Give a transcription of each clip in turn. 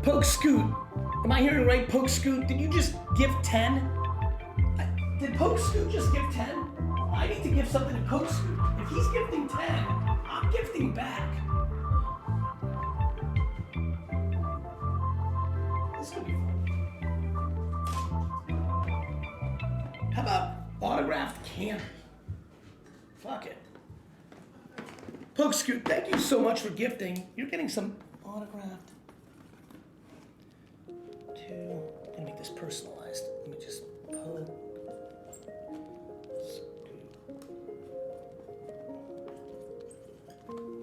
Poke Scoot. Am I hearing right, Poke Scoot? Did you just give 10? Did Poke Scoot just give 10? I need to give something to Poke Scoot. If he's gifting 10, I'm gifting back. This could be fun. How about autographed candy? Fuck it. Poke Scoot, thank you so much for gifting. You're getting some autographed. I'm gonna make this personalized. Let me just Poke Scoot.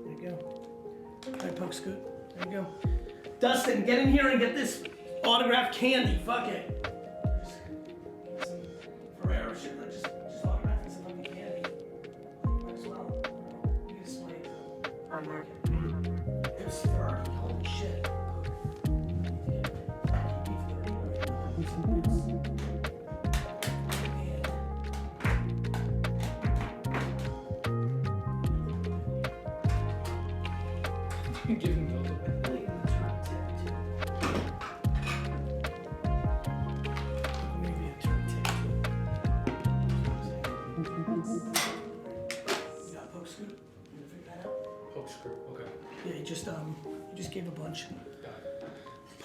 There you go. All right, Poke Scoot. There you go. Dustin, get in here and get this autographed candy. Fuck it. Ferrero shit, just autograph some fucking candy. Might as well. You can display it. It's fur. Holy shit. You give him a little bit. Maybe a turn tip. You got Poke Scoot? You gonna figure that out? Poke Scoot, okay. Yeah, you just gave a bunch.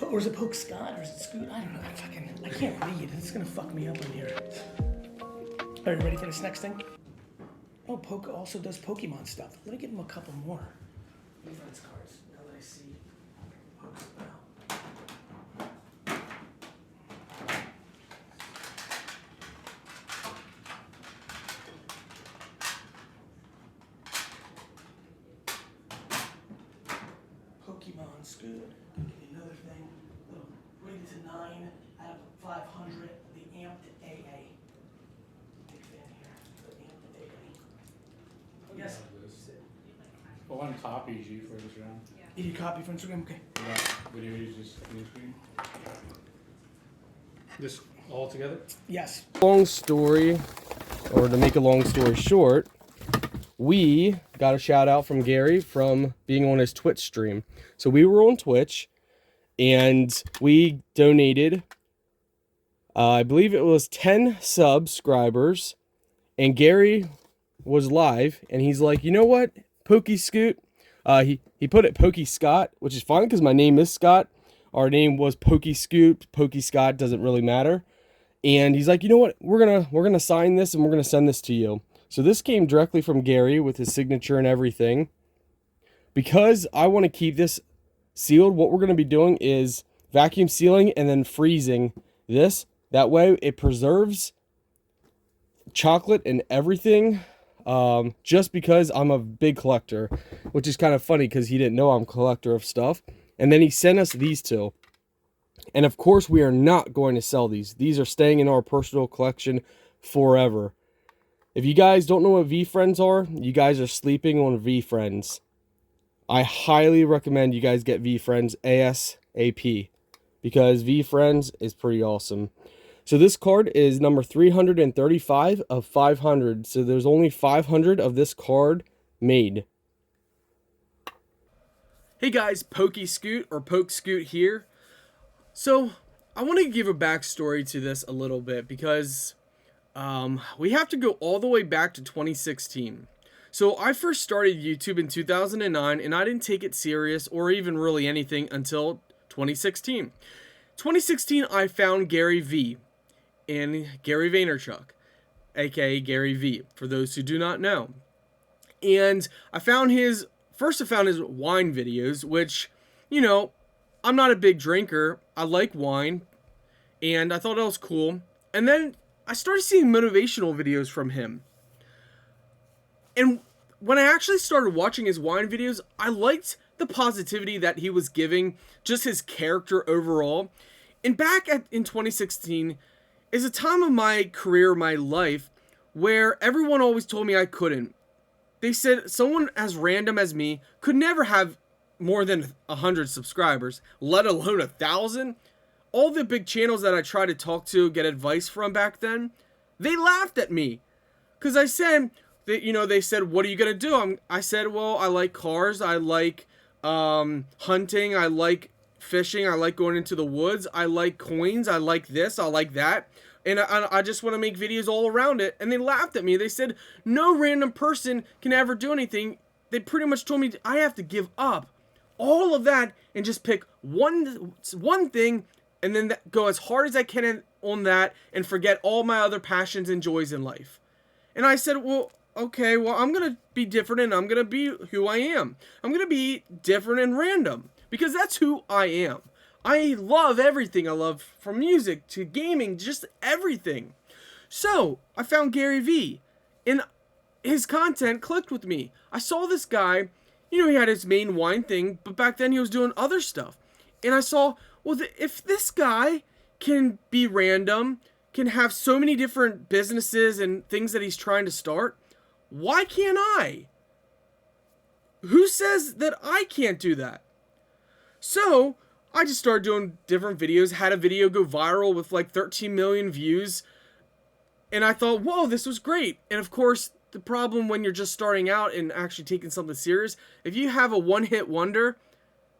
Or is it Poke Scott or is it Scoot? I don't know. I can't read. It's gonna fuck me up in here. Are you ready for this next thing? Oh, Poke also does Pokemon stuff. Let me give him a couple more. Veefriends cards. Now that I see Poke's about. Pokemon's good. Give me another thing. Rated to 9 out of 500. The Amped AA. Big fan here. The Amped AA. Oh, yes. I want copies you for this round. You need a copy for Instagram? Okay. Video use this green screen. This all together? Yes. Long story, or to make a long story short, we got a shout out from Gary from being on his Twitch stream. So we were on Twitch and we donated, I believe it was 10 subscribers, and Gary was live and he's like, you know what, Pokey Scoot, he put it Pokey Scott, which is fine because my name is Scott. Our name was Pokey Scoot, Pokey Scott, doesn't really matter. And he's like, you know what, we're gonna sign this and we're gonna send this to you. So this came directly from Gary with his signature and everything. Because I want to keep this sealed, what we're going to be doing is vacuum sealing and then freezing this. That way it preserves chocolate and everything. Just because I'm a big collector, which is kind of funny because he didn't know I'm a collector of stuff. And then he sent us these two. And of course we are not going to sell these. These are staying in our personal collection forever. If you guys don't know what Veefriends are, you guys are sleeping on Veefriends. I highly recommend you guys get Veefriends ASAP because Veefriends is pretty awesome. So this card is number 335 of 500. So there's only 500 of this card made. Hey guys, Pokey Scoot or Poke Scoot here. So I want to give a backstory to this a little bit because we have to go all the way back to 2016. So I first started YouTube in 2009 and I didn't take it serious or even really anything until 2016. 2016 I found Gary Vee and Gary Vaynerchuk, aka Gary Vee, for those who do not know. And I found his wine videos, which, you know, I'm not a big drinker. I like wine and I thought that was cool. And then I started seeing motivational videos from him. And when I actually started watching his wine videos, I liked the positivity that he was giving, just his character overall. And in 2016 is a time of my career, my life, where everyone always told me I couldn't. They said someone as random as me could never have more than 100 subscribers, let alone 1,000. All the big channels that I tried to talk to, get advice from back then, they laughed at me. Because I said, they said, what are you going to do? I said, well, I like cars. I like hunting. I like fishing. I like going into the woods. I like coins. I like this. I like that. And I just want to make videos all around it. And they laughed at me. They said, no random person can ever do anything. They pretty much told me I have to give up all of that and just pick one thing and then go as hard as I can on that and forget all my other passions and joys in life. And I said, well, okay, well, I'm going to be different and I'm going to be who I am. I'm going to be different and random because that's who I am. I love everything. I love from music to gaming, just everything. So I found Gary Vee and his content clicked with me. I saw this guy, you know, he had his main wine thing, but back then he was doing other stuff. And I saw, well, if this guy can be random, can have so many different businesses and things that he's trying to start, why can't I? Who says that I can't do that? So I just started doing different videos, had a video go viral with like 13 million views. And I thought, whoa, this was great. And of course, the problem when you're just starting out and actually taking something serious, if you have a one-hit wonder,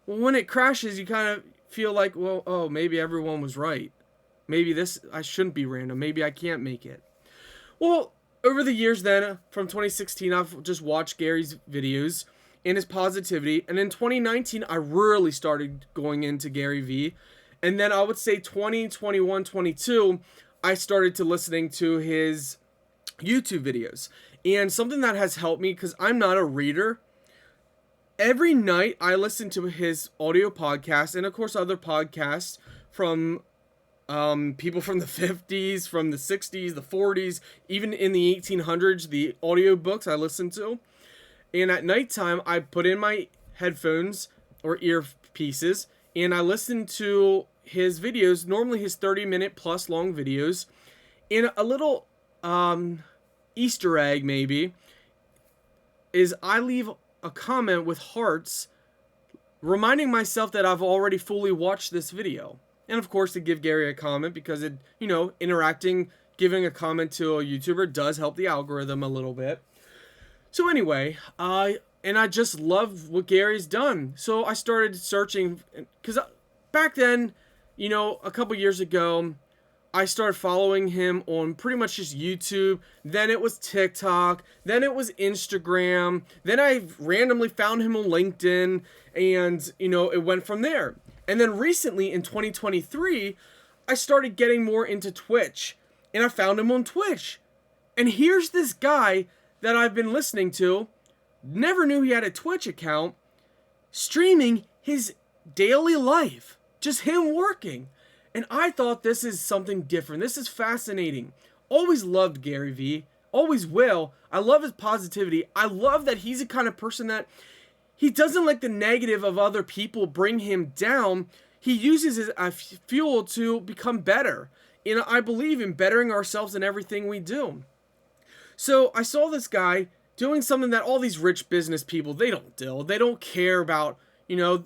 well, when it crashes, you kind of feel like, well, oh, maybe everyone was right. Maybe I shouldn't be random. Maybe I can't make it. Well, over the years then, from 2016, I've just watched Gary's videos and his positivity. And in 2019, I really started going into Gary Vee. And then I would say 2021, 22, I started to listening to his YouTube videos. And something that has helped me, because I'm not a reader, every night I listen to his audio podcast and of course other podcasts from people from the 50s, from the 60s, the 40s, even in the 1800s, the audiobooks I listen to. And at nighttime, I put in my headphones or earpieces and I listen to his videos, normally his 30-minute plus long videos, and a little Easter egg maybe is I leave a comment with hearts reminding myself that I've already fully watched this video. And of course to give Gary a comment because it, you know, interacting, giving a comment to a YouTuber does help the algorithm a little bit. So anyway, and I just love what Gary's done. So I started searching because back then, you know, a couple years ago, I started following him on pretty much just YouTube. Then it was TikTok. Then it was Instagram. Then I randomly found him on LinkedIn. And, you know, it went from there. And then recently in 2023, I started getting more into Twitch. And I found him on Twitch. And here's this guy that I've been listening to. Never knew he had a Twitch account. Streaming his daily life. Just him working. And I thought this is something different. This is fascinating. Always loved Gary Vee. Always will. I love his positivity. I love that he's the kind of person that he doesn't let the negative of other people bring him down. He uses it as fuel to become better. And I believe in bettering ourselves in everything we do. So I saw this guy doing something that all these rich business people, they don't do. They don't care about, you know,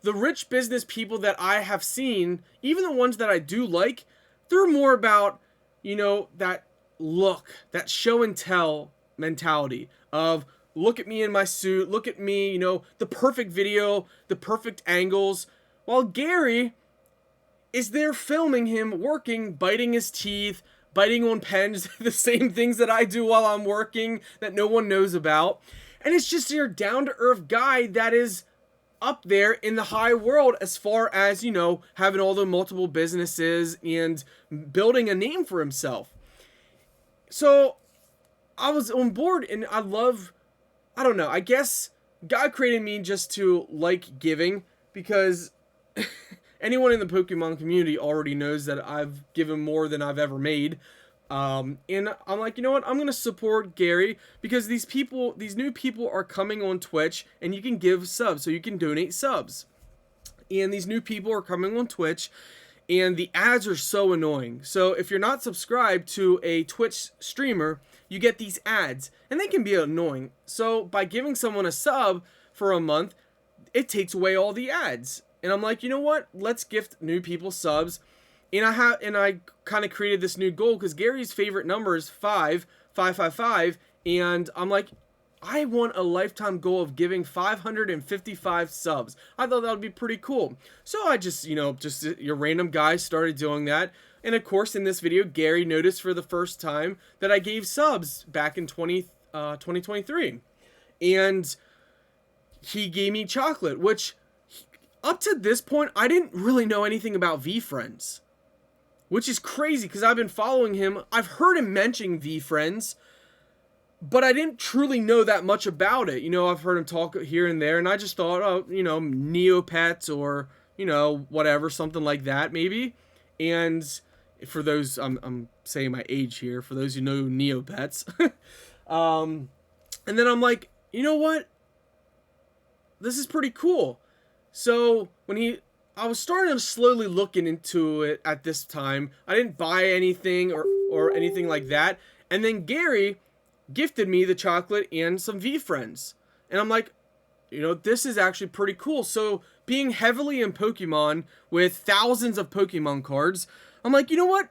the rich business people that I have seen, even the ones that I do like, they're more about, you know, that look, that show and tell mentality of look at me in my suit, look at me, you know, the perfect video, the perfect angles. While Gary is there filming him working, biting his teeth, biting on pens, the same things that I do while I'm working that no one knows about. And it's just your down-to-earth guy that is up there in the high world as far as, you know, having all the multiple businesses and building a name for himself. So I was on board and I don't know, I guess God created me just to like giving because anyone in the Pokemon community already knows that I've given more than I've ever made. And I'm like, you know what? I'm going to support Gary because these new people are coming on Twitch and you can give subs, so you can donate subs. And these new people are coming on Twitch and the ads are so annoying. So if you're not subscribed to a Twitch streamer, you get these ads and they can be annoying. So by giving someone a sub for a month, it takes away all the ads. And I'm like, you know what? Let's gift new people subs. And I kind of created this new goal because Gary's favorite number is 5, 5, 5, 5. And I'm like, I want a lifetime goal of giving 555 subs. I thought that would be pretty cool. So I just, just your random guy started doing that. And of course, in this video, Gary noticed for the first time that I gave subs back in 2023. And he gave me chocolate, which up to this point, I didn't really know anything about Veefriends. Which is crazy because I've been following him. I've heard him mention Veefriends, but I didn't truly know that much about it. I've heard him talk here and there, and I just thought, oh, Neopets or, whatever, something like that, maybe. And for those, I'm saying my age here, for those who know Neopets. And then I'm like, you know what? This is pretty cool. So I was starting to slowly looking into it at this time. I didn't buy anything or anything like that. And then Gary gifted me the chocolate and some Veefriends. And I'm like, this is actually pretty cool. So being heavily in Pokemon with thousands of Pokemon cards, I'm like, you know what?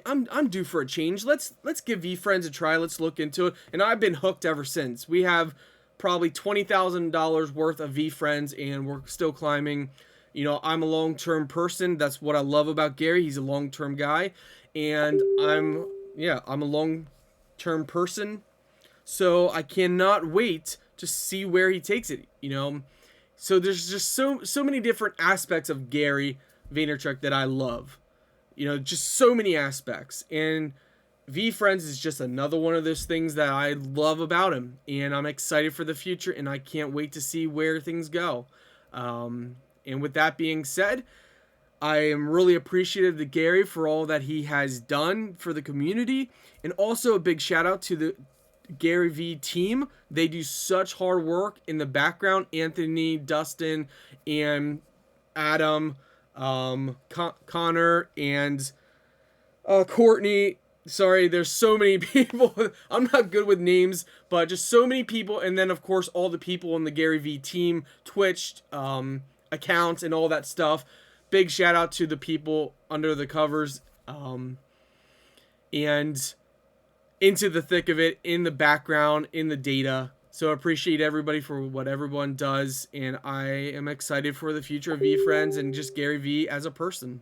I'm due for a change. Let's give Veefriends a try. Let's look into it. And I've been hooked ever since. We have probably $20,000 worth of Veefriends and we're still climbing. I'm a long-term person. That's what I love about Gary. He's a long-term guy. And I'm a long-term person. So I cannot wait to see where he takes it, So there's just so many different aspects of Gary Vaynerchuk that I love. Just so many aspects. And Veefriends is just another one of those things that I love about him. And I'm excited for the future, and I can't wait to see where things go. And with that being said, I am really appreciative to Gary for all that he has done for the community. And also a big shout out to the Gary Vee team. They do such hard work in the background. Anthony, Dustin, and Adam, Connor, and Courtney. Sorry, there's so many people. I'm not good with names, but just so many people. And then, of course, all the people in the Gary Vee team, Twitch, accounts, and all that stuff. Big shout out to the people under the covers and into the thick of it, in the background, in the data. So I appreciate everybody for what everyone does. And I am excited for the future of Veefriends and just Gary Vee as a person.